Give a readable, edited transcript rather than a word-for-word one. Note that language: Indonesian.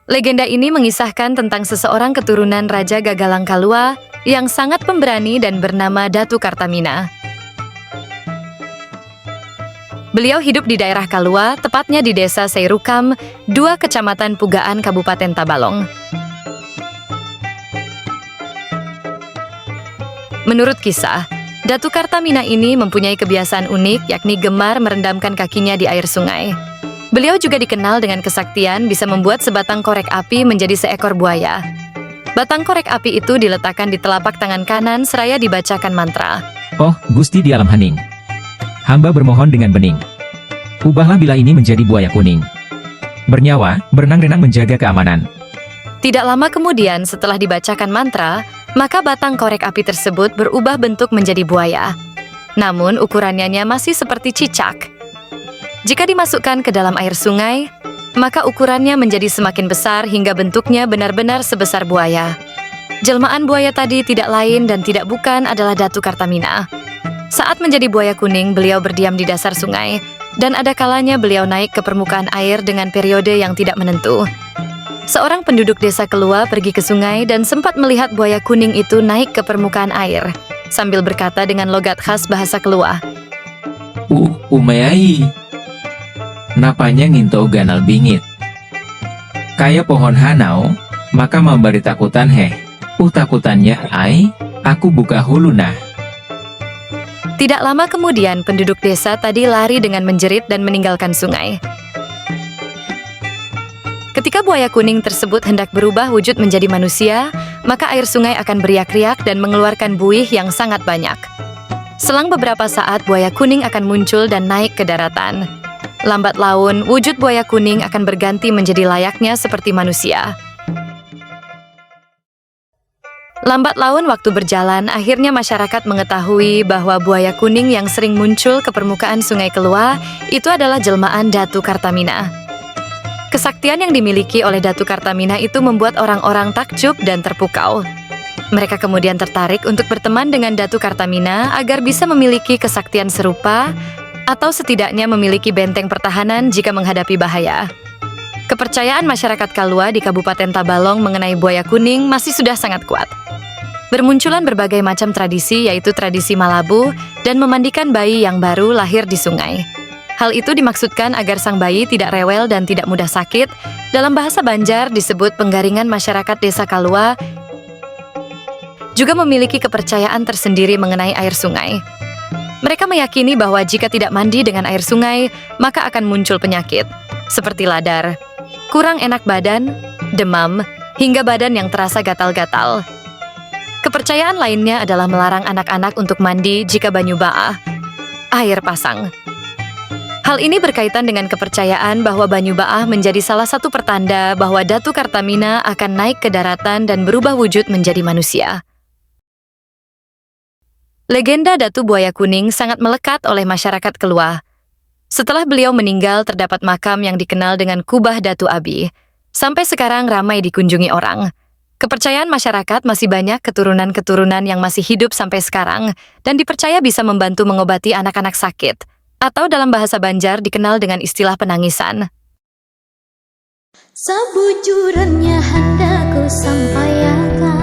Legenda ini mengisahkan tentang seseorang keturunan Raja Gagalang Kalua yang sangat pemberani dan bernama Datu Kartamina. Beliau hidup di daerah Kalua, tepatnya di desa Seirukam, 2 kecamatan Pugaan, Kabupaten Tabalong. Menurut kisah, Datu Kartamina ini mempunyai kebiasaan unik, yakni gemar merendamkan kakinya di air sungai. Beliau juga dikenal dengan kesaktian bisa membuat sebatang korek api menjadi seekor buaya. Batang korek api itu diletakkan di telapak tangan kanan seraya dibacakan mantra. Oh, Gusti di alam hening. Hamba bermohon dengan bening. Ubahlah bila ini menjadi buaya kuning. Bernyawa, berenang-renang menjaga keamanan. Tidak lama kemudian setelah dibacakan mantra, maka batang korek api tersebut berubah bentuk menjadi buaya. Namun ukurannya masih seperti cicak. Jika dimasukkan ke dalam air sungai, maka ukurannya menjadi semakin besar hingga bentuknya benar-benar sebesar buaya. Jelmaan buaya tadi tidak lain dan tidak bukan adalah Datu Kartamina. Saat menjadi buaya kuning, beliau berdiam di dasar sungai, dan ada kalanya beliau naik ke permukaan air dengan periode yang tidak menentu. Seorang penduduk desa Kelua pergi ke sungai dan sempat melihat buaya kuning itu naik ke permukaan air, sambil berkata dengan logat khas bahasa Kelua. Umeai. Napanya nginto ganal bingit. Kaya pohon hanau, maka memberi takutan heh. Takutannya ai, aku buka hulu nah. Tidak lama kemudian penduduk desa tadi lari dengan menjerit dan meninggalkan sungai. Ketika buaya kuning tersebut hendak berubah wujud menjadi manusia, maka air sungai akan beriak-riak dan mengeluarkan buih yang sangat banyak. Selang beberapa saat buaya kuning akan muncul dan naik ke daratan. Lambat laun, wujud buaya kuning akan berganti menjadi layaknya seperti manusia. Lambat laun waktu berjalan, akhirnya masyarakat mengetahui bahwa buaya kuning yang sering muncul ke permukaan sungai Kelua itu adalah jelmaan Datu Kartamina. Kesaktian yang dimiliki oleh Datu Kartamina itu membuat orang-orang takjub dan terpukau. Mereka kemudian tertarik untuk berteman dengan Datu Kartamina agar bisa memiliki kesaktian serupa atau setidaknya memiliki benteng pertahanan jika menghadapi bahaya. Kepercayaan masyarakat Kalua di Kabupaten Tabalong mengenai buaya kuning masih sudah sangat kuat. Bermunculan berbagai macam tradisi, yaitu tradisi malabu dan memandikan bayi yang baru lahir di sungai. Hal itu dimaksudkan agar sang bayi tidak rewel dan tidak mudah sakit. Dalam bahasa Banjar disebut penggaringan masyarakat desa Kalua juga memiliki kepercayaan tersendiri mengenai air sungai. Mereka meyakini bahwa jika tidak mandi dengan air sungai, maka akan muncul penyakit, seperti ladar, kurang enak badan, demam, hingga badan yang terasa gatal-gatal. Kepercayaan lainnya adalah melarang anak-anak untuk mandi jika banyu baah, air pasang. Hal ini berkaitan dengan kepercayaan bahwa banyu baah menjadi salah satu pertanda bahwa Datu Kartamina akan naik ke daratan dan berubah wujud menjadi manusia. Legenda Datu Buaya Kuning sangat melekat oleh masyarakat Kelua. Setelah beliau meninggal, terdapat makam yang dikenal dengan Kubah Datu Abi. Sampai sekarang ramai dikunjungi orang. Kepercayaan masyarakat masih banyak keturunan-keturunan yang masih hidup sampai sekarang dan dipercaya bisa membantu mengobati anak-anak sakit, atau dalam bahasa Banjar dikenal dengan istilah penangisan. Sebujurnya hendak ku sampaikan.